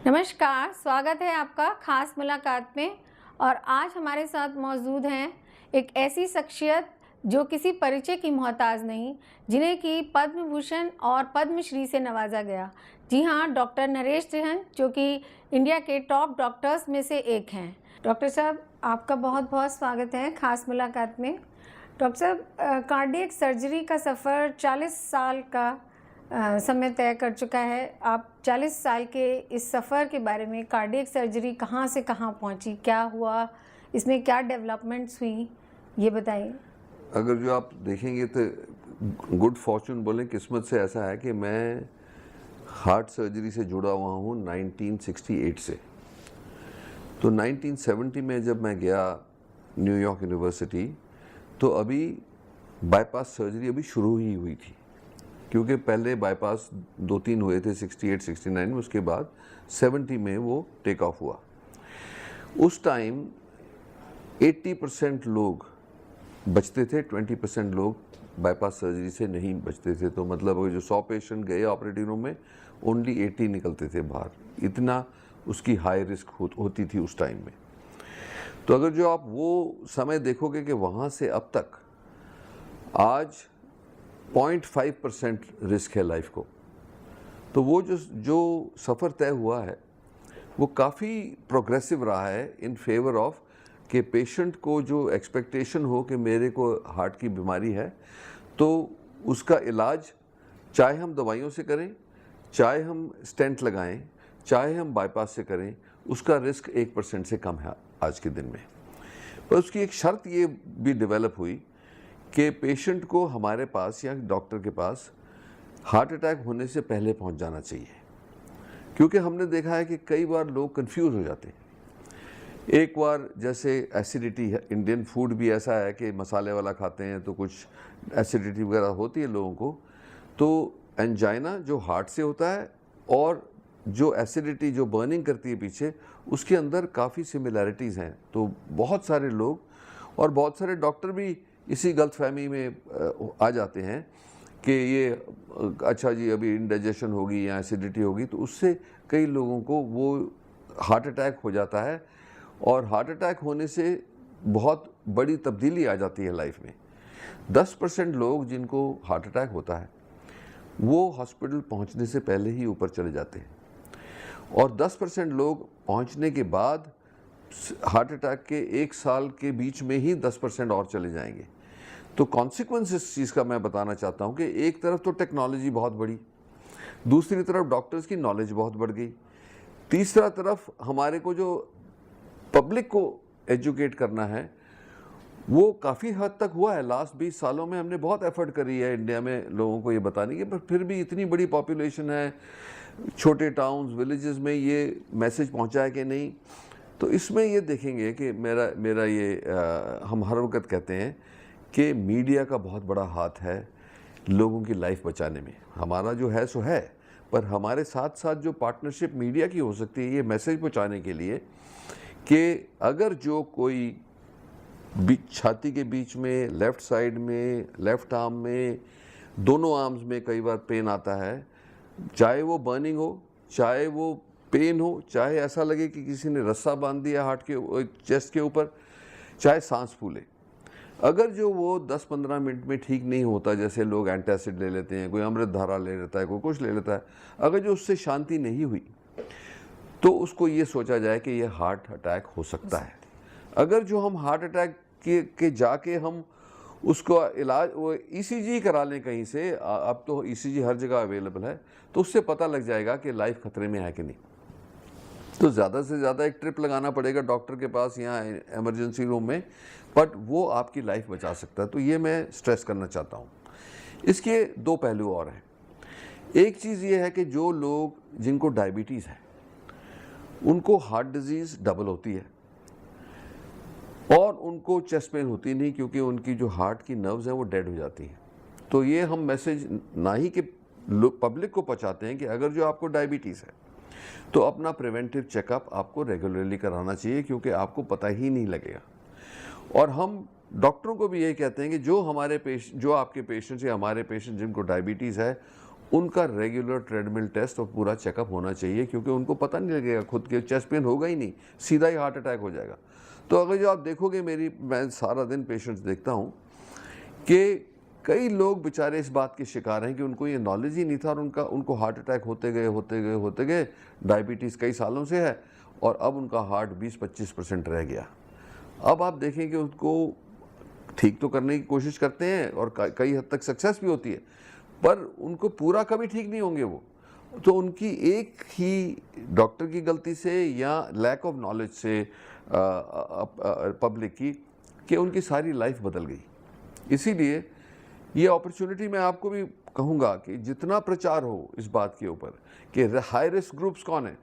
नमस्कार, स्वागत है आपका खास मुलाकात में। और आज हमारे साथ मौजूद हैं एक ऐसी शख्सियत जो किसी परिचय की मोहताज नहीं, जिन्हें कि पद्म भूषण और पद्मश्री से नवाजा गया। जी हाँ, डॉक्टर नरेश त्रिहन, जो कि इंडिया के टॉप डॉक्टर्स में से एक हैं। डॉक्टर साहब, आपका बहुत बहुत स्वागत है खास मुलाकात में। डॉक्टर साहब, कार्डियक सर्जरी का सफ़र 40 साल का समय तय कर चुका है। आप 40 साल के इस सफ़र के बारे में, कार्डियक सर्जरी कहाँ से कहाँ पहुँची, क्या हुआ, इसमें क्या डेवलपमेंट्स हुई, ये बताइए। अगर जो आप देखेंगे तो गुड फॉर्चून बोलें, किस्मत से ऐसा है कि मैं हार्ट सर्जरी से जुड़ा हुआ हूँ 1968 से। तो 1970 में जब मैं गया न्यूयॉर्क यूनिवर्सिटी, तो अभी बाईपास सर्जरी अभी शुरू ही हुई थी, क्योंकि पहले बाईपास 2-3 हुए थे 68-69 में, उसके बाद 70 में वो टेक ऑफ हुआ। उस टाइम 80% लोग बचते थे, 20% लोग बाईपास सर्जरी से नहीं बचते थे। तो मतलब जो 100 पेशेंट गए ऑपरेटिंग रूम में, ओनली 80 निकलते थे बाहर। इतना उसकी हाई रिस्क होती थी उस टाइम में। तो अगर जो आप वो समय देखोगे कि वहाँ से अब तक आज 0.5% रिस्क है लाइफ को, तो वो जो सफ़र तय हुआ है वो काफ़ी प्रोग्रेसिव रहा है इन फेवर ऑफ कि पेशेंट को जो एक्सपेक्टेशन हो कि मेरे को हार्ट की बीमारी है, तो उसका इलाज चाहे हम दवाइयों से करें, चाहे हम स्टेंट लगाएं, चाहे हम बाईपास से करें, उसका रिस्क 1% से कम है आज के दिन में। पर उसकी एक शर्त ये भी डेवलप हुई कि पेशेंट को हमारे पास या डॉक्टर के पास हार्ट अटैक होने से पहले पहुंच जाना चाहिए, क्योंकि हमने देखा है कि कई बार लोग कंफ्यूज हो जाते हैं। एक बार जैसे एसिडिटी है, इंडियन फूड भी ऐसा है कि मसाले वाला खाते हैं तो कुछ एसिडिटी वगैरह होती है लोगों को। तो एंजाइना जो हार्ट से होता है और जो एसिडिटी जो बर्निंग करती है पीछे, उसके अंदर काफ़ी सिमिलैरिटीज़ हैं। तो बहुत सारे लोग और बहुत सारे डॉक्टर भी इसी गलतफहमी में आ जाते हैं कि ये अच्छा जी अभी इंडाइजेशन होगी या एसिडिटी होगी, तो उससे कई लोगों को वो हार्ट अटैक हो जाता है। और हार्ट अटैक होने से बहुत बड़ी तब्दीली आ जाती है लाइफ में। 10% लोग जिनको हार्ट अटैक होता है वो हॉस्पिटल पहुंचने से पहले ही ऊपर चले जाते हैं, और 10% लोग पहुंचने के बाद हार्ट अटैक के 1 साल के बीच में ही 10% और चले जाएंगे। तो कॉन्सिक्वेंस इस चीज़ का मैं बताना चाहता हूँ कि एक तरफ तो टेक्नोलॉजी बहुत बढ़ी, दूसरी तरफ डॉक्टर्स की नॉलेज बहुत बढ़ गई, तीसरा तरफ हमारे को जो पब्लिक को एजुकेट करना है वो काफ़ी हद तक हुआ है। लास्ट 20 सालों में हमने बहुत एफर्ट करी है इंडिया में लोगों को ये बताने की, पर फिर भी इतनी बड़ी पॉपुलेशन है, छोटे टाउन्स विलेजेस में ये मैसेज पहुंचा है कि नहीं। तो इसमें ये देखेंगे कि मेरा ये हम हर वक्त कहते हैं कि मीडिया का बहुत बड़ा हाथ है लोगों की लाइफ बचाने में। हमारा जो है सो है, पर हमारे साथ साथ जो पार्टनरशिप मीडिया की हो सकती है ये मैसेज पहुंचाने के लिए कि अगर जो कोई छाती के बीच में, लेफ़्ट साइड में, लेफ़्ट आर्म में, दोनों आर्म्स में कई बार पेन आता है, चाहे वो बर्निंग हो, चाहे वो पेन हो, चाहे ऐसा लगे कि किसी ने रस्सा बांध दिया हार्ट के चेस्ट के ऊपर, चाहे सांस फूले, अगर जो वो 10-15 मिनट में ठीक नहीं होता, जैसे लोग एंटासिड ले लेते हैं, कोई अमृत धारा ले लेता है, कोई कुछ ले लेता है, अगर जो उससे शांति नहीं हुई तो उसको ये सोचा जाए कि ये हार्ट अटैक हो सकता है। अगर जो हम हार्ट अटैक के जाके हम उसको इलाज वो ईसीजी करा लें कहीं से, अब तो ईसीजी हर जगह अवेलेबल है, तो उससे पता लग जाएगा कि लाइफ खतरे में है कि नहीं। तो ज़्यादा से ज़्यादा एक ट्रिप लगाना पड़ेगा डॉक्टर के पास यहाँ इमरजेंसी रूम में, बट वो आपकी लाइफ बचा सकता है। तो ये मैं स्ट्रेस करना चाहता हूँ। इसके 2 पहलू और हैं। एक चीज़ ये है कि जो लोग जिनको डायबिटीज़ है उनको हार्ट डिजीज़ डबल होती है और उनको चेस्ट पेन होती नहीं, क्योंकि उनकी जो हार्ट की नर्व्स हैं वो डेड हो जाती हैं। तो ये हम मैसेज ना ही कि पब्लिक को पहुँचाते हैं कि अगर जो आपको डायबिटीज़ है तो अपना प्रिवेंटिव चेकअप आपको रेगुलरली कराना चाहिए, क्योंकि आपको पता ही नहीं लगेगा। और हम डॉक्टरों को भी यही कहते हैं कि जो आपके पेशेंट्स या हमारे पेशेंट जिनको डायबिटीज़ है उनका रेगुलर ट्रेडमिल टेस्ट और पूरा चेकअप होना चाहिए, क्योंकि उनको पता नहीं लगेगा, खुद के चेस्ट पेन होगा ही नहीं, सीधा ही हार्ट अटैक हो जाएगा। तो अगर जो आप देखोगे, मैं सारा दिन पेशेंट्स देखता हूँ कि कई लोग बेचारे इस बात के शिकार हैं कि उनको ये नॉलेज ही नहीं था और उनको हार्ट अटैक होते गए डायबिटीज़ कई सालों से है और अब उनका हार्ट 20-25% रह गया। अब आप देखें कि उसको ठीक तो करने की कोशिश करते हैं और कई हद तक सक्सेस भी होती है, पर उनको पूरा कभी ठीक नहीं होंगे वो। तो उनकी एक ही डॉक्टर की गलती से या लैक ऑफ नॉलेज से पब्लिक की, कि उनकी सारी लाइफ बदल गई। इसीलिए ये अपॉर्चुनिटी मैं आपको भी कहूँगा कि जितना प्रचार हो इस बात के ऊपर कि हाई रिस्क ग्रुप्स कौन है,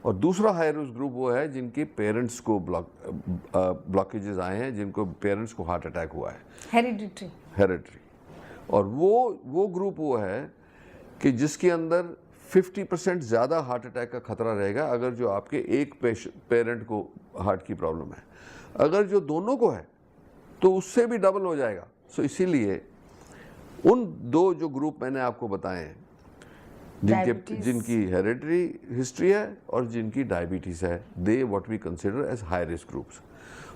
और दूसरा हाई रिस्क ग्रुप वो है जिनके पेरेंट्स को ब्लॉकेजेस आए हैं, जिनको पेरेंट्स को हार्ट अटैक हुआ है, हेरिडिटरी। और वो ग्रुप वो है कि जिसके अंदर 50% ज़्यादा हार्ट अटैक का खतरा रहेगा अगर जो आपके एक पेरेंट को हार्ट की प्रॉब्लम है। अगर जो दोनों को है तो उससे भी डबल हो जाएगा। सो इसीलिए उन दो जो ग्रुप मैंने आपको बताए हैं, जिनकी हेरिडिटरी हिस्ट्री है और जिनकी डायबिटीज़ है, they what we consider as high risk groups.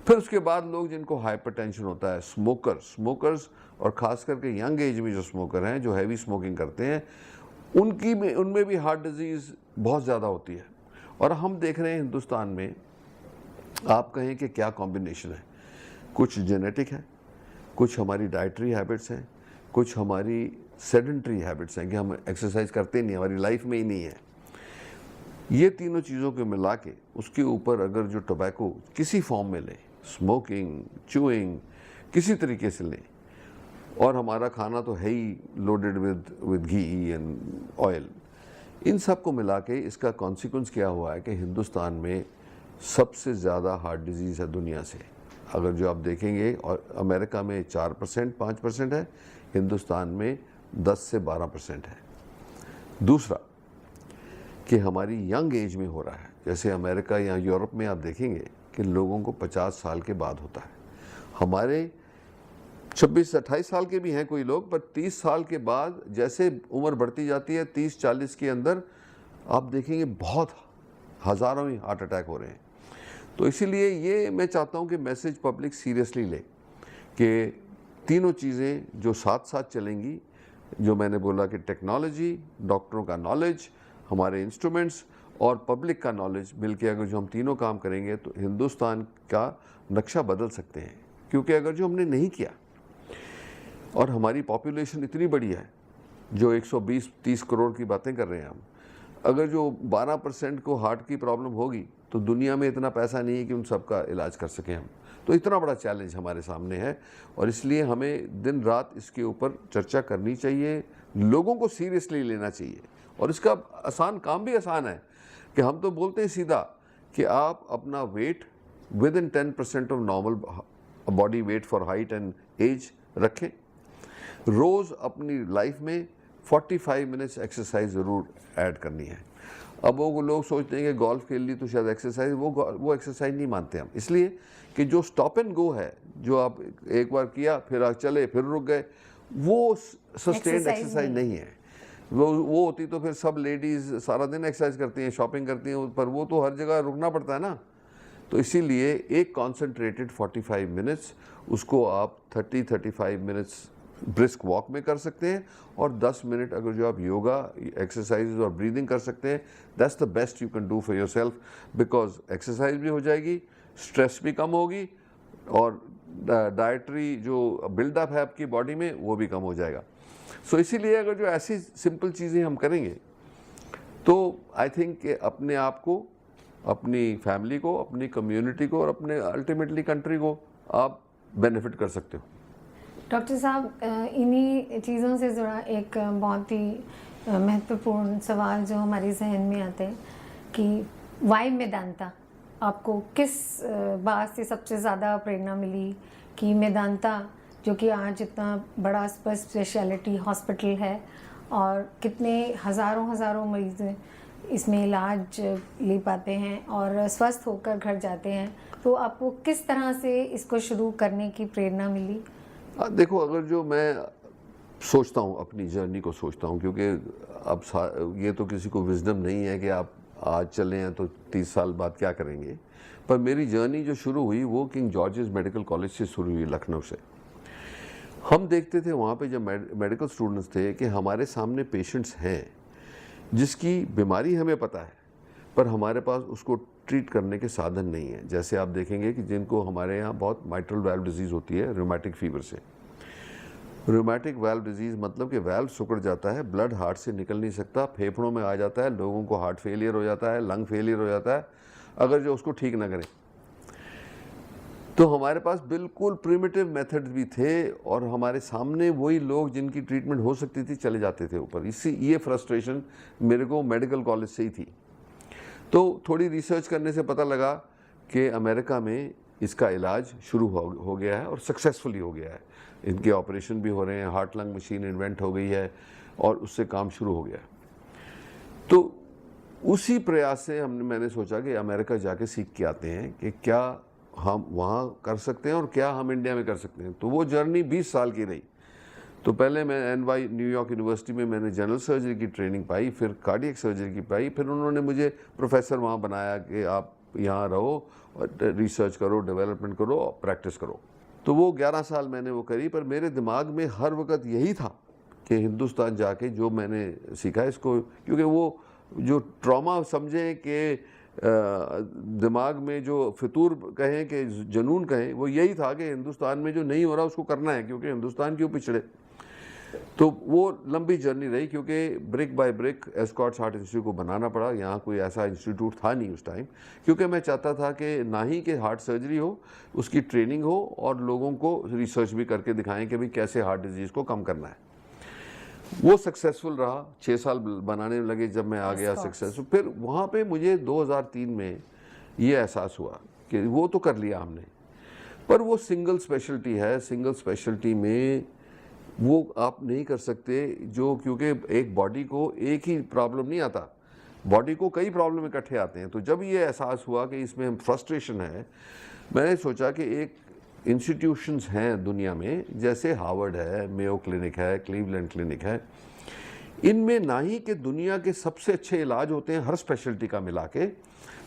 फिर उसके बाद लोग जिनको हाइपरटेंशन होता है, स्मोकर्स और ख़ास करके यंग एज में जो स्मोकर हैं, जो हैवी स्मोकिंग करते हैं, उनमें भी हार्ट डिजीज़ बहुत ज़्यादा होती है। और हम देख रहे हैं हिंदुस्तान में, आप कहें कि क्या कॉम्बिनेशन है, कुछ जेनेटिक है, कुछ हमारी डाइटरी हैबिट्स हैं, कुछ हमारी सेडेंटरी हैबिट्स हैं कि हम एक्सरसाइज करते नहीं, हमारी लाइफ में ही नहीं है। ये तीनों चीज़ों को मिला के उसके ऊपर अगर जो टोबैको किसी फॉर्म में लें, स्मोकिंग, च्यूइंग, किसी तरीके से लें, और हमारा खाना तो है ही loaded with ghee and oil, इन सब को मिला के इसका कॉन्सिक्वेंस क्या हुआ है कि हिंदुस्तान में सबसे ज़्यादा हार्ट डिजीज़ है दुनिया से। अगर जो आप देखेंगे, और अमेरिका में 4% 5% है, हिंदुस्तान में 10 से 12% है। दूसरा कि हमारी यंग एज में हो रहा है, जैसे अमेरिका या यूरोप में आप देखेंगे कि लोगों को 50 साल के बाद होता है। हमारे 26-28 साल के भी हैं कोई लोग, पर 30 साल के बाद जैसे उम्र बढ़ती जाती है, 30-40 के अंदर आप देखेंगे बहुत हज़ारों ही हार्ट अटैक हो रहे हैं। तो इसीलिए ये मैं चाहता हूँ कि मैसेज पब्लिक सीरियसली ले कि तीनों चीज़ें जो साथ साथ चलेंगी, जो मैंने बोला कि टेक्नोलॉजी, डॉक्टरों का नॉलेज, हमारे इंस्ट्रूमेंट्स और पब्लिक का नॉलेज मिलके अगर जो हम तीनों काम करेंगे तो हिंदुस्तान का नक्शा बदल सकते हैं। क्योंकि अगर जो हमने नहीं किया, और हमारी पॉपुलेशन इतनी बड़ी है, जो 120-30 करोड़ की बातें कर रहे हैं हम, अगर जो 12% को हार्ट की प्रॉब्लम होगी तो दुनिया में इतना पैसा नहीं है कि उन सब का इलाज कर सकें हम। तो इतना बड़ा चैलेंज हमारे सामने है और इसलिए हमें दिन रात इसके ऊपर चर्चा करनी चाहिए, लोगों को सीरियसली लेना चाहिए। और इसका आसान काम भी आसान है कि हम तो बोलते हैं सीधा कि आप अपना वेट विद इन 10% ऑफ normal body weight for height and age रखें। रोज़ अपनी लाइफ में 45 मिनट्स एक्सरसाइज ज़रूर ऐड करनी है। अब वो लोग सोचते हैं कि गोल्फ खेल ली तो शायद एक्सरसाइज, वो एक्सरसाइज नहीं मानते हम, इसलिए कि जो स्टॉप एंड गो है, जो आप एक बार किया फिर आप चले फिर रुक गए, वो सस्टेन्ड एक्सरसाइज नहीं है। वो होती तो फिर सब लेडीज़ सारा दिन एक्सरसाइज करती हैं, शॉपिंग करती हैं, पर वो तो हर जगह रुकना पड़ता है ना। तो इसीलिए एक कॉन्सेंट्रेटेड 45 मिनट्स, उसको आप 30-35 मिनट्स ब्रिस्क वॉक में कर सकते हैं, और 10 मिनट अगर जो आप योगा एक्सरसाइज और ब्रीदिंग कर सकते हैं, that's the best you can do for your self, because exercise भी हो जाएगी, स्ट्रेस भी कम होगी, और डाइटरी जो बिल्डअप है आपकी बॉडी में वो भी कम हो जाएगा। सो इसीलिए अगर जो ऐसी सिंपल चीज़ें हम करेंगे तो आई थिंक अपने आप को, अपनी फैमिली को, अपनी कम्युनिटी को और अपने अल्टीमेटली कंट्री को आप बेनिफिट कर सकते हो। डॉक्टर साहब, इन्हीं चीज़ों से जुड़ा एक बहुत ही महत्वपूर्ण सवाल जो हमारे जहन में आता है कि वाई मेदांता, आपको किस बात से सबसे ज़्यादा प्रेरणा मिली कि मेदांता, जो कि आज इतना बड़ा स्पेशलिटी हॉस्पिटल है और कितने हज़ारों मरीज इसमें इलाज ले पाते हैं और स्वस्थ होकर घर जाते हैं, तो आपको किस तरह से इसको शुरू करने की प्रेरणा मिली? देखो, अगर जो मैं सोचता हूँ, अपनी जर्नी को सोचता हूँ, क्योंकि अब ये तो किसी को विजडम नहीं है कि आप आज चले हैं तो 30 साल बाद क्या करेंगे। पर मेरी जर्नी जो शुरू हुई वो किंग जॉर्जेस मेडिकल कॉलेज से शुरू हुई, लखनऊ से। हम देखते थे वहाँ पे जब मेडिकल स्टूडेंट्स थे कि हमारे सामने पेशेंट्स हैं जिसकी बीमारी हमें पता है, पर हमारे पास उसको ट्रीट करने के साधन नहीं है। जैसे आप देखेंगे कि जिनको हमारे यहाँ बहुत माइट्रल वाल्व डिजीज़ होती है रूमेटिक फीवर से। रूमेटिक वाल्व डिजीज़ मतलब कि वाल्व सिकुड़ जाता है, ब्लड हार्ट से निकल नहीं सकता, फेफड़ों में आ जाता है, लोगों को हार्ट फेलियर हो जाता है, लंग फेलियर हो जाता है अगर जो उसको ठीक ना करें। तो हमारे पास बिल्कुल प्रिमिटिव मेथड्स भी थे और हमारे सामने वही लोग जिनकी ट्रीटमेंट हो सकती थी चले जाते थे ऊपर। ये फ्रस्ट्रेशन मेरे को मेडिकल कॉलेज से ही थी। तो थोड़ी रिसर्च करने से पता लगा कि अमेरिका में इसका इलाज शुरू हो गया है और सक्सेसफुली हो गया है। इनके ऑपरेशन भी हो रहे हैं, हार्ट लंग मशीन इन्वेंट हो गई है और उससे काम शुरू हो गया है। तो उसी प्रयास से मैंने सोचा कि अमेरिका जाके सीख के आते हैं कि क्या हम वहाँ कर सकते हैं और क्या हम इंडिया में कर सकते हैं। तो वो जर्नी 20 साल की रही। तो पहले मैं NY न्यूयॉर्क यूनिवर्सिटी में मैंने जनरल सर्जरी की ट्रेनिंग पाई, फिर कार्डियक सर्जरी की पाई, फिर उन्होंने मुझे प्रोफेसर वहाँ बनाया कि आप यहाँ रहो और रिसर्च करो, डेवलपमेंट करो और प्रैक्टिस करो। तो वो 11 साल मैंने वो करी, पर मेरे दिमाग में हर वक्त यही था कि हिंदुस्तान जाके जो मैंने सीखा इसको, क्योंकि वो जो ट्रॉमा समझें कि दिमाग में जो फितूर कहें कि जुनून कहें, वो यही था कि हिंदुस्तान में जो नहीं हो रहा उसको करना है, क्योंकि हिंदुस्तान क्यों पिछड़े। तो वो लंबी जर्नी रही, क्योंकि brick by brick Escorts heart institute को बनाना पड़ा। यहाँ कोई ऐसा इंस्टीट्यूट था नहीं उस टाइम, क्योंकि मैं चाहता था कि ना ही कि हार्ट सर्जरी हो, उसकी ट्रेनिंग हो और लोगों को रिसर्च भी करके दिखाएं कि भाई कैसे हार्ट डिजीज़ को कम करना है। वो सक्सेसफुल रहा, 6 साल बनाने लगे जब मैं आ गया सक्सेसफुल। फिर वहाँ पे मुझे 2003 में ये एहसास हुआ कि वो तो कर लिया हमने, पर वो सिंगल स्पेशलिटी है। सिंगल स्पेशलिटी में वो आप नहीं कर सकते जो, क्योंकि एक बॉडी को एक ही प्रॉब्लम नहीं आता, बॉडी को कई प्रॉब्लम इकट्ठे आते हैं। तो जब ये एहसास हुआ कि इसमें फ्रस्ट्रेशन है, मैंने सोचा कि एक इंस्टीट्यूशंस हैं दुनिया में, जैसे हार्वर्ड है, मेयो क्लिनिक है, क्लीवलैंड क्लिनिक है, इनमें ना ही कि दुनिया के सबसे अच्छे इलाज होते हैं हर स्पेशलिटी का मिला के,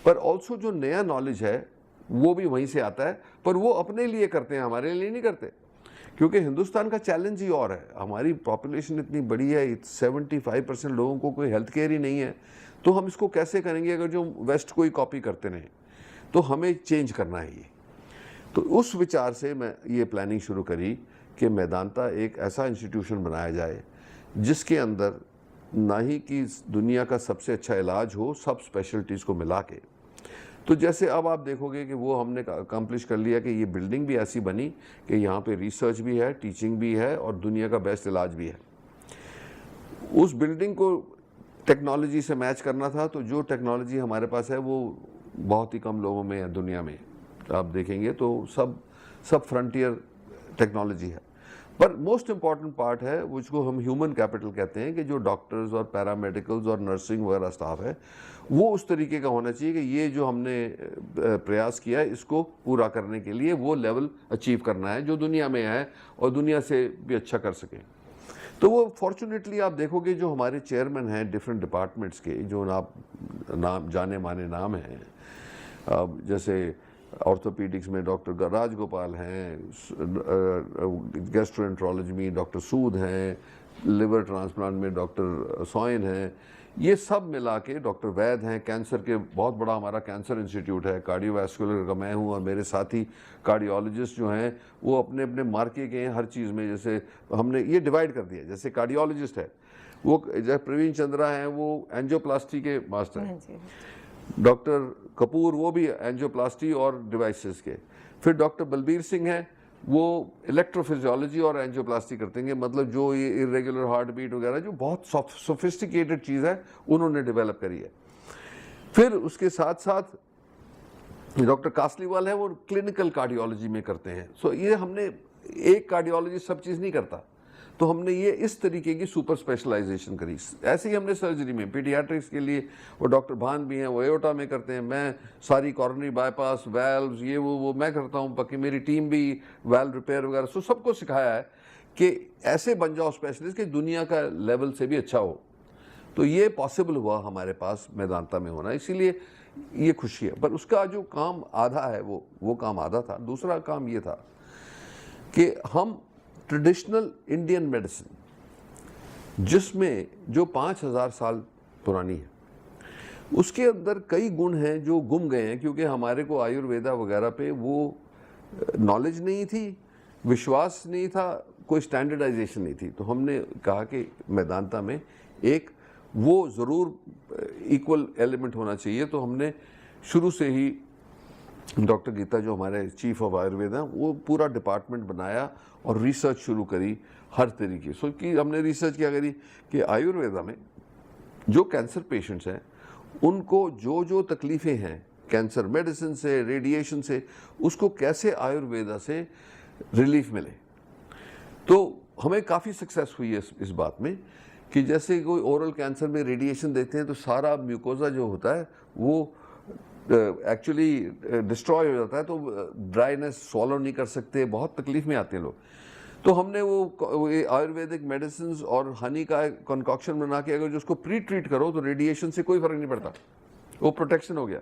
पर ऑल्सो जो नया नॉलेज है वो भी वहीं से आता है, पर वो अपने लिए करते हैं, हमारे लिए नहीं करते। क्योंकि हिंदुस्तान का चैलेंज ही और है, हमारी पॉपुलेशन इतनी बड़ी है, 75% लोगों को कोई हेल्थ केयर ही नहीं है। तो हम इसको कैसे करेंगे अगर जो वेस्ट को ही कॉपी करते रहें। तो हमें चेंज करना है ये। तो उस विचार से मैं ये प्लानिंग शुरू करी कि मेदांता एक ऐसा इंस्टीट्यूशन बनाया जाए जिसके अंदर ना ही कि दुनिया का सबसे अच्छा इलाज हो, सब स्पेशलिटीज़ को मिला के। तो जैसे अब आप देखोगे कि वो हमने अकम्प्लिश कर लिया कि ये बिल्डिंग भी ऐसी बनी कि यहाँ पे रिसर्च भी है, टीचिंग भी है और दुनिया का बेस्ट इलाज भी है। उस बिल्डिंग को टेक्नोलॉजी से मैच करना था, तो जो टेक्नोलॉजी हमारे पास है वो बहुत ही कम लोगों में है दुनिया में। आप देखेंगे तो सब फ्रंटियर टेक्नोलॉजी है। पर मोस्ट इम्पॉर्टेंट पार्ट है उसको हम ह्यूमन कैपिटल कहते हैं, कि जो डॉक्टर्स और पैरामेडिकल्स और नर्सिंग वगैरह स्टाफ है वो उस तरीके का होना चाहिए कि ये जो हमने प्रयास किया है इसको पूरा करने के लिए वो लेवल अचीव करना है जो दुनिया में है और दुनिया से भी अच्छा कर सके। तो वो फॉर्चुनेटली आप देखोगे जो हमारे चेयरमैन हैं डिफरेंट डिपार्टमेंट्स के, जो आप नाम जाने माने नाम हैं, जैसे ऑर्थोपीडिक्स में डॉक्टर राजगोपाल हैं, गैस्ट्रोएंट्रोलॉजी में डॉक्टर सूद हैं, लिवर ट्रांसप्लांट में डॉक्टर सोयन हैं, ये सब मिला के डॉक्टर वैद हैं, कैंसर के बहुत बड़ा हमारा कैंसर इंस्टीट्यूट है, कार्डियोवैस्कुलर का मैं हूँ और मेरे साथी कार्डियोलॉजिस्ट जो हैं वो अपने अपने मार्के के हैं हर चीज़ में। जैसे हमने ये डिवाइड कर दिया, जैसे कार्डियोलॉजिस्ट है वो जैसे प्रवीण चंद्रा हैं वो एंजियोप्लास्टी के मास्टर हैं, डॉक्टर कपूर वो भी एंजियोप्लास्टी और डिवाइसेस के, फिर डॉक्टर बलबीर सिंह हैं वो इलेक्ट्रोफिजियोलॉजी और एंजियोप्लास्टी करते हैं, मतलब जो ये इरेगुलर हार्ट बीट वगैरह जो बहुत सोफिस्टिकेटेड चीज़ है उन्होंने डेवलप करी है। फिर उसके साथ साथ डॉक्टर कासलीवाल है वो क्लिनिकल कार्डियोलॉजी में करते हैं। सो ये हमने एक कार्डियोलॉजी सब चीज़ नहीं करता, तो हमने ये इस तरीके की सुपर स्पेशलाइजेशन करी। ऐसे ही हमने सर्जरी में पीडियाट्रिक्स के लिए वो डॉक्टर भान भी हैं वो एओटा में करते हैं, मैं सारी कॉर्नरी बाईपास वैल्व्स ये वो मैं करता हूँ, बाकी मेरी टीम भी वैल्व रिपेयर वगैरह सबको सिखाया है कि ऐसे बन जाओ स्पेशलिस्ट कि दुनिया का लेवल से भी अच्छा हो। तो ये पॉसिबल हुआ हमारे पास मेदांता में होना, इसीलिए ये खुशी है। पर उसका जो काम आधा है वो काम आधा था। दूसरा काम ये था कि हम ट्रेडिशनल इंडियन मेडिसिन जिसमें जो 5000 साल पुरानी है, उसके अंदर कई गुण हैं जो गुम गए हैं, क्योंकि हमारे को आयुर्वेदा वगैरह पे वो नॉलेज नहीं थी, विश्वास नहीं था, कोई स्टैंडर्डाइजेशन नहीं थी। तो हमने कहा कि मेदांता में एक वो ज़रूर इक्वल एलिमेंट होना चाहिए। तो हमने शुरू से ही डॉक्टर गीता जो हमारे चीफ ऑफ आयुर्वेद हैं, वो पूरा डिपार्टमेंट बनाया और रिसर्च शुरू करी हर तरीके से। कि हमने रिसर्च क्या करी कि आयुर्वेदा में जो कैंसर पेशेंट्स हैं उनको जो जो तकलीफ़ें हैं कैंसर मेडिसिन से, रेडिएशन से, उसको कैसे आयुर्वेदा से रिलीफ मिले। तो हमें काफ़ी सक्सेस हुई है इस बात में कि जैसे कोई ओरल कैंसर में रेडिएशन देते हैं तो सारा म्यूकोजा जो होता है वो एक्चुअली डिस्ट्रॉय हो जाता है, तो ड्राइनेस सॉलो नहीं कर सकते, बहुत तकलीफ में आते हैं लोग। तो हमने वो आयुर्वेदिक मेडिसिन और हनी का कंकॉक्शन बना के अगर जो उसको प्री ट्रीट करो तो रेडिएशन से कोई फ़र्क नहीं पड़ता, वो प्रोटेक्शन हो गया।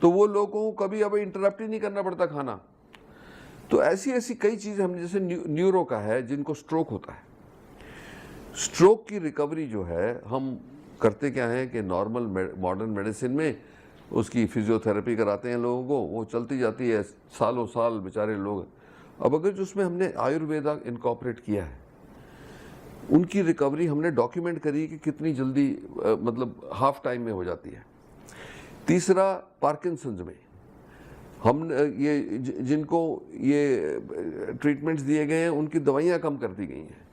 तो वो लोगों को कभी अब इंटरप्ट ही नहीं करना पड़ता खाना। तो ऐसी ऐसी कई चीज़ें हम, जैसे न्यूरो का है जिनको स्ट्रोक होता है, स्ट्रोक की रिकवरी जो है हम करते क्या है कि नॉर्मल मॉडर्न मेडिसिन में उसकी फिजियोथेरेपी कराते हैं लोगों को, वो चलती जाती है सालों साल बेचारे लोग। अब अगर जो उसमें हमने आयुर्वेदा इनकॉर्पोरेट किया है, उनकी रिकवरी हमने डॉक्यूमेंट करी कि कितनी जल्दी मतलब हाफ टाइम में हो जाती है। तीसरा, पार्किंसंस में हम ये जिनको ये ट्रीटमेंट्स दिए गए हैं उनकी दवाइयाँ कम कर दी गई हैं।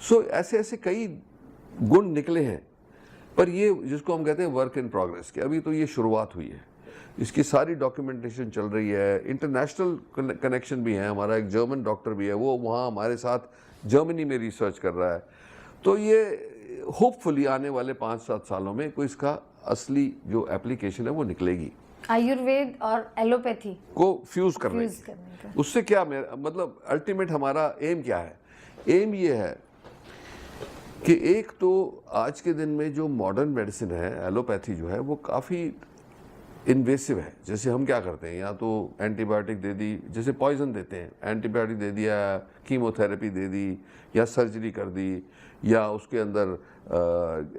सो ऐसे ऐसे कई गुण निकले हैं। पर ये जिसको हम कहते हैं वर्क इन प्रोग्रेस के, अभी तो ये शुरुआत हुई है, इसकी सारी डॉक्यूमेंटेशन चल रही है। इंटरनेशनल कनेक्शन भी है, हमारा एक जर्मन डॉक्टर भी है, वो वहाँ हमारे साथ जर्मनी में रिसर्च कर रहा है। तो ये होपफुली आने वाले 5-7 सालों में कोई इसका असली जो एप्लीकेशन है वो निकलेगी। आयुर्वेद और एलोपैथी को फ्यूज करने का। उससे क्या मेरा मतलब अल्टीमेट हमारा एम क्या है? एम ये है कि एक तो आज के दिन में जो मॉडर्न मेडिसिन है, एलोपैथी जो है वो काफ़ी इन्वेसिव है। जैसे हम क्या करते हैं, या तो एंटीबायोटिक दे दी, जैसे पॉइजन देते हैं, एंटीबायोटिक दे दिया, कीमोथेरेपी दे दी, या सर्जरी कर दी, या उसके अंदर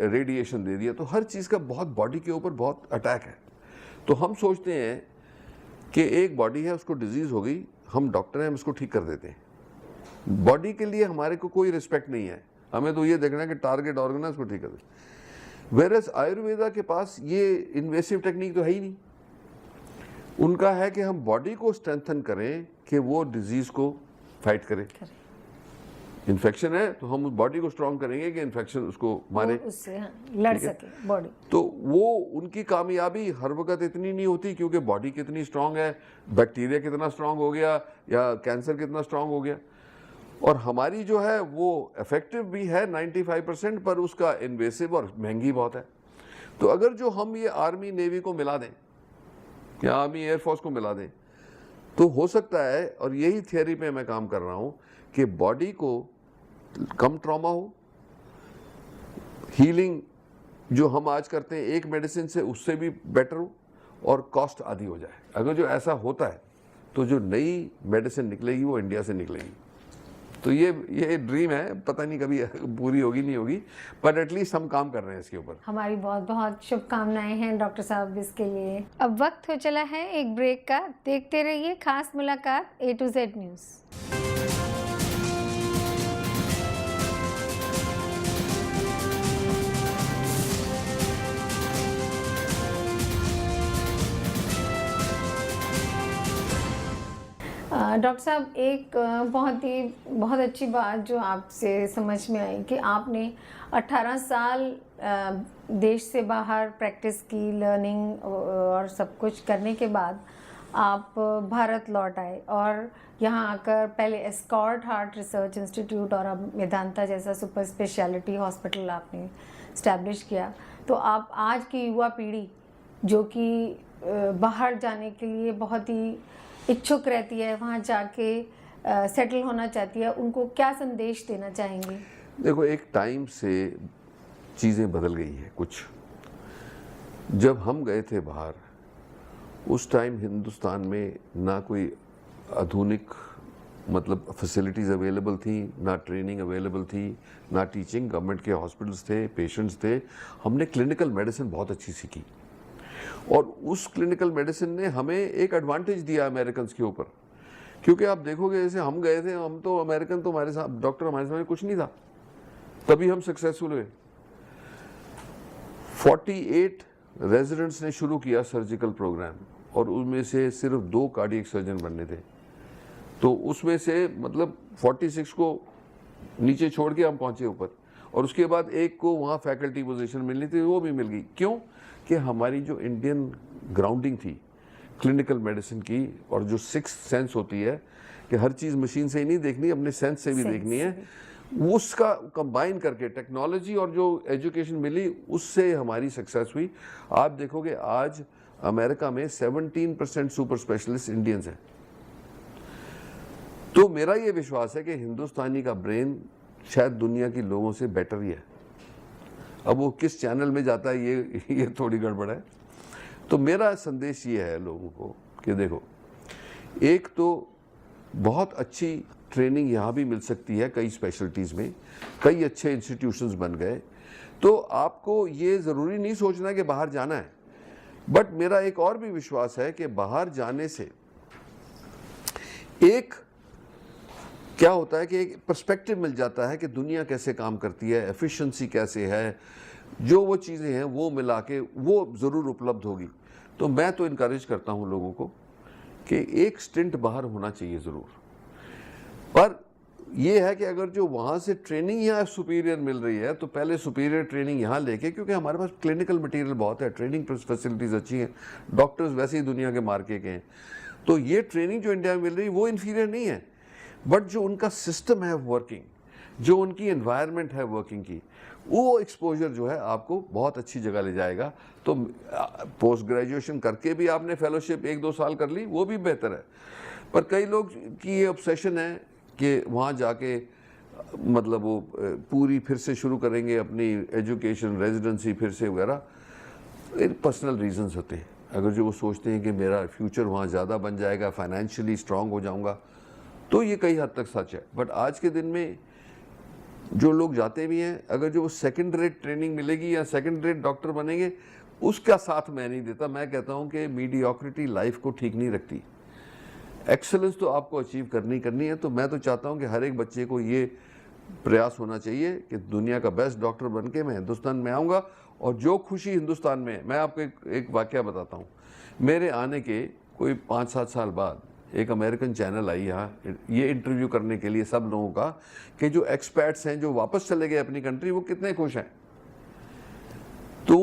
रेडिएशन दे दिया। तो हर चीज़ का बहुत बॉडी के ऊपर बहुत अटैक है। तो हम सोचते हैं कि एक बॉडी है, उसको डिजीज़ हो गई, हम डॉक्टर हैं, हम इसको ठीक कर देते हैं। बॉडी के लिए हमारे को कोई रिस्पेक्ट नहीं है, हमें तो ये देखना है कि टारगेट ऑर्गन है, उसको ठीक कर दें। वेरएस आयुर्वेदा के पास ये इन्वेसिव टेक्निक तो है ही नहीं। उनका है कि हम बॉडी को स्ट्रेंथन करें कि वो डिजीज़ को फाइट करे। इन्फेक्शन है तो हम उस बॉडी को स्ट्रॉन्ग करेंगे कि इन्फेक्शन उसको मारे, उससे लड़ सके बॉडी। तो वो उनकी कामयाबी हर वक्त इतनी नहीं होती, क्योंकि बॉडी कितनी स्ट्रांग है, बैक्टीरिया कितना स्ट्रांग हो गया, या कैंसर कितना स्ट्रांग हो गया। और हमारी जो है वो इफेक्टिव भी है 95%, पर उसका इन्वेसिव और महंगी बहुत है। तो अगर जो हम ये आर्मी नेवी को मिला दें या आर्मी एयरफोर्स को मिला दें तो हो सकता है, और यही थियरी पे मैं काम कर रहा हूँ, कि बॉडी को कम ट्रॉमा हो, हीलिंग जो हम आज करते हैं एक मेडिसिन से उससे भी बेटर हो, और कॉस्ट आधी हो जाए। अगर जो ऐसा होता है तो जो नई मेडिसिन निकलेगी वो इंडिया से निकलेगी। तो ये ड्रीम है, पता नहीं कभी पूरी होगी नहीं होगी, पर एटलीस्ट हम काम कर रहे हैं इसके ऊपर। हमारी बहुत बहुत शुभकामनाएं हैं डॉक्टर साहब इसके लिए। अब वक्त हो चला है एक ब्रेक का। देखते रहिए खास मुलाकात A to Z news. Doctor साहब, एक बहुत अच्छी बात जो आपसे समझ में आई कि आपने 18 साल देश से बाहर प्रैक्टिस की, लर्निंग और सब कुछ करने के बाद आप भारत लौट आए और यहाँ आकर पहले एस्कॉर्ट हार्ट रिसर्च इंस्टीट्यूट और अब मेदांता जैसा सुपर स्पेशलिटी हॉस्पिटल आपने इस्टेब्लिश किया। तो आप आज की युवा पीढ़ी जो कि बाहर जाने के लिए बहुत ही इच्छुक रहती है, वहाँ जाके सेटल होना चाहती है, उनको क्या संदेश देना चाहेंगे? देखो, एक टाइम से चीज़ें बदल गई है कुछ। जब हम गए थे बाहर, उस टाइम हिंदुस्तान में ना कोई आधुनिक मतलब फैसिलिटीज़ अवेलेबल थी, ना ट्रेनिंग अवेलेबल थी, ना टीचिंग। गवर्नमेंट के हॉस्पिटल्स थे, पेशेंट्स थे। हमने क्लिनिकल मेडिसिन बहुत अच्छी सीखी और उस क्लिनिकल मेडिसिन ने हमें एक एडवांटेज दिया अमेरिकन के ऊपर। क्योंकि आप देखोगे, जैसे हम गए थे, हम तो अमेरिकन, तो हमारे साथ डॉक्टर हमारे सामने कुछ नहीं था, तभी हम सक्सेसफुल हुए। 48 रेजिडेंट्स ने शुरू किया सर्जिकल प्रोग्राम और उनमें से सिर्फ 2 कार्डियक सर्जन बनने थे। तो उसमें से मतलब 46 को नीचे छोड़ के हम पहुंचे ऊपर, और उसके बाद एक को वहाँ फैकल्टी पोजीशन मिलनी थी, वो भी मिल गई। क्यों? कि हमारी जो इंडियन ग्राउंडिंग थी क्लिनिकल मेडिसिन की, और जो सिक्स्थ सेंस होती है कि हर चीज़ मशीन से ही नहीं देखनी, अपने सेंस से भी देखनी है, उसका कंबाइन करके टेक्नोलॉजी और जो एजुकेशन मिली, उससे हमारी सक्सेस हुई। आप देखोगे आज अमेरिका में 17% सुपर स्पेशलिस्ट इंडियंस हैं। तो मेरा ये विश्वास है कि हिंदुस्तानी का ब्रेन शायद दुनिया के लोगों से बेटर ही है। अब वो किस चैनल में जाता है ये थोड़ी गड़बड़ है। तो मेरा संदेश ये है लोगों को कि देखो, एक तो बहुत अच्छी ट्रेनिंग यहाँ भी मिल सकती है, कई स्पेशलिटीज़ में कई अच्छे इंस्टीट्यूशंस बन गए। तो आपको ये ज़रूरी नहीं सोचना कि बाहर जाना है, बट मेरा एक और भी विश्वास है कि बाहर जाने से एक क्या होता है कि एक पर्सपेक्टिव मिल जाता है कि दुनिया कैसे काम करती है, एफिशिएंसी कैसे है, जो वो चीज़ें हैं वो मिला के वो ज़रूर उपलब्ध होगी। तो मैं तो इनकरेज करता हूँ लोगों को कि एक स्टिंट बाहर होना चाहिए ज़रूर। पर यह है कि अगर जो वहाँ से ट्रेनिंग यहाँ सुपीरियर मिल रही है, तो पहले सुपीरियर ट्रेनिंग यहाँ लेके, क्योंकि हमारे पास क्लिनिकल मटेरियल बहुत है, ट्रेनिंग फैसिलिटीज़ अच्छी हैं, डॉक्टर्स वैसे ही दुनिया के मार्के के हैं। तो ये ट्रेनिंग जो इंडिया में मिल रही है वो इन्फीरियर नहीं है, बट जो उनका सिस्टम है वर्किंग, जो उनकी एनवायरनमेंट है वर्किंग की, वो एक्सपोजर जो है आपको बहुत अच्छी जगह ले जाएगा। तो पोस्ट ग्रेजुएशन करके भी आपने फेलोशिप 1-2 साल कर ली, वो भी बेहतर है। पर कई लोग की ये ऑब्सेशन है कि वहाँ जाके मतलब वो पूरी फिर से शुरू करेंगे अपनी एजुकेशन, रेजिडेंसी फिर से वगैरह। पर्सनल रीजंस होते हैं। अगर जो वो सोचते हैं कि मेरा फ्यूचर वहाँ ज़्यादा बन जाएगा, फाइनेंशियली स्ट्रांग हो जाऊँगा, तो ये कई हद तक सच है। बट आज के दिन में जो लोग जाते भी हैं, अगर जो सेकंड रेट ट्रेनिंग मिलेगी या सेकंड रेट डॉक्टर बनेंगे, उसका साथ मैं नहीं देता। मैं कहता हूँ कि मीडियोक्रिटी लाइफ को ठीक नहीं रखती। एक्सेलेंस तो आपको अचीव करनी है। तो मैं तो चाहता हूँ कि हर एक बच्चे को ये प्रयास होना चाहिए कि दुनिया का बेस्ट डॉक्टर बन के मैं हिंदुस्तान में आऊँगा। और जो खुशी हिंदुस्तान में, मैं आपको एक वाकया बताता हूँ। मेरे आने के कोई 5-7 साल बाद एक अमेरिकन चैनल आई यहाँ ये इंटरव्यू करने के लिए सब लोगों का, कि जो एक्सपर्ट्स हैं जो वापस चले गए अपनी कंट्री, वो कितने खुश हैं। तो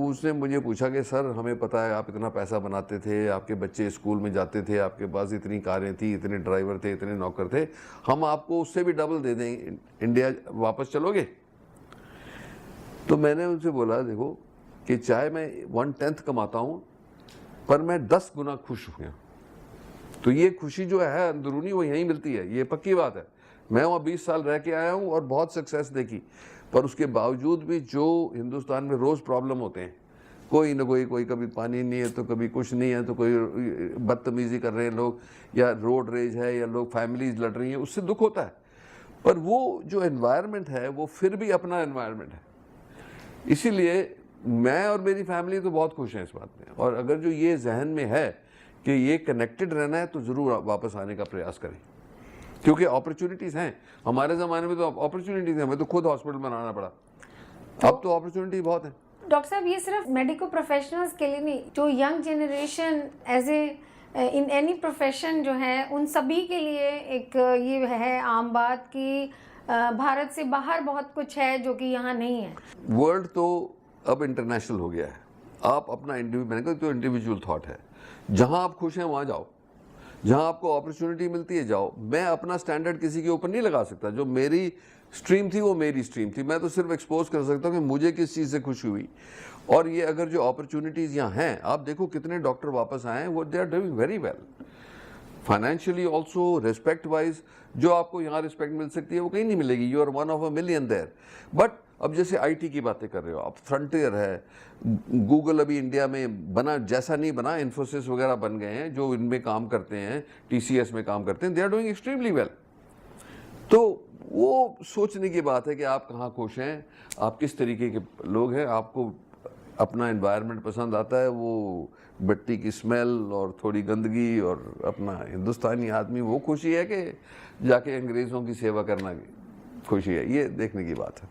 उसने मुझे पूछा कि सर, हमें पता है आप इतना पैसा बनाते थे, आपके बच्चे स्कूल में जाते थे, आपके पास इतनी कारें थी, इतने ड्राइवर थे, इतने नौकर थे, हम आपको उससे भी डबल दे देंगे, इंडिया वापस चलोगे? तो मैंने उनसे बोला, देखो कि चाहे मैं 1/10 कमाता हूँ, पर मैं 10 गुना खुश हुआ। तो ये खुशी जो है अंदरूनी, वो यहीं मिलती है, ये पक्की बात है। मैं वहाँ 20 साल रह के आया हूँ और बहुत सक्सेस देखी, पर उसके बावजूद भी जो हिंदुस्तान में रोज़ प्रॉब्लम होते हैं, कोई ना कोई कभी पानी नहीं है तो कभी कुछ नहीं है, तो कोई बदतमीज़ी कर रहे हैं लोग, या रोड रेज है, या लोग फैमिलीज लड़ रही हैं, उससे दुख होता है। पर वो जो एनवायरनमेंट है वो फिर भी अपना एनवायरनमेंट है। इसीलिए मैं और मेरी फैमिली तो बहुत खुश हैं इस बात में। और अगर जो ये जहन में है कि ये कनेक्टेड रहना है, तो ज़रूर वापस आने का प्रयास करें, क्योंकि अपॉर्चुनिटीज़ हैं। हमारे ज़माने में तो अपॉर्चुनिटीज़ हैं, हमें तो खुद हॉस्पिटल बनाना पड़ा। अब तो अपॉर्चुनिटी बहुत है। डॉक्टर साहब, ये सिर्फ मेडिकल प्रोफेशनल्स के लिए नहीं, जो young generation as a in any profession जो है, उन सभी के लिए एक ये है आम बात कि भारत से बाहर बहुत कुछ है जो कि यहाँ नहीं है। वर्ल्ड तो अब इंटरनेशनल हो गया है। आप अपना इंडिविजुअल थॉट है, जहाँ आप खुश हैं वहाँ जाओ, जहाँ आपको अपॉर्चुनिटी मिलती है जाओ। मैं अपना स्टैंडर्ड किसी के ऊपर नहीं लगा सकता। जो मेरी स्ट्रीम थी वो मेरी स्ट्रीम थी, मैं तो सिर्फ एक्सपोज कर सकता हूँ कि मुझे किस चीज़ से खुशी हुई। और ये अगर जो अपॉर्चुनिटीज़ यहाँ हैं, आप देखो कितने डॉक्टर वापस आए हैं, वो they are doing very well. Financially also, respect wise, जो आपको यहाँ रिस्पेक्ट मिल सकती है वो कहीं नहीं मिलेगी। You are one of a million there. But अब जैसे आईटी की बातें कर रहे हो आप, फ्रंटियर है, गूगल अभी इंडिया में बना, जैसा नहीं बना, इन्फोसिस वगैरह बन गए हैं जो इनमें काम करते हैं, टीसीएस में काम करते हैं, they are doing extremely well. तो वो सोचने की बात है कि आप कहाँ खुश हैं, आप किस तरीके के लोग हैं, आपको अपना एनवायरनमेंट पसंद आता है, वो मिट्टी की स्मेल और थोड़ी गंदगी और अपना हिंदुस्तानी आदमी, वो खुशी है कि जाके अंग्रेज़ों की सेवा करना की खुशी है, ये देखने की बात है।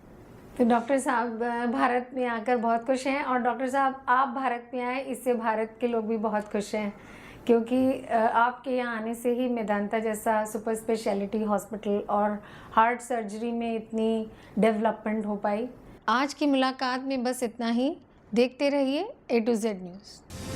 तो डॉक्टर साहब भारत में आकर बहुत खुश हैं, और डॉक्टर साहब आप भारत में आए, इससे भारत के लोग भी बहुत खुश हैं, क्योंकि आपके यहाँ आने से ही मेदांता जैसा सुपर स्पेशलिटी हॉस्पिटल और हार्ट सर्जरी में इतनी डेवलपमेंट हो पाई। आज की मुलाकात में बस इतना ही। देखते रहिए A to Z न्यूज़।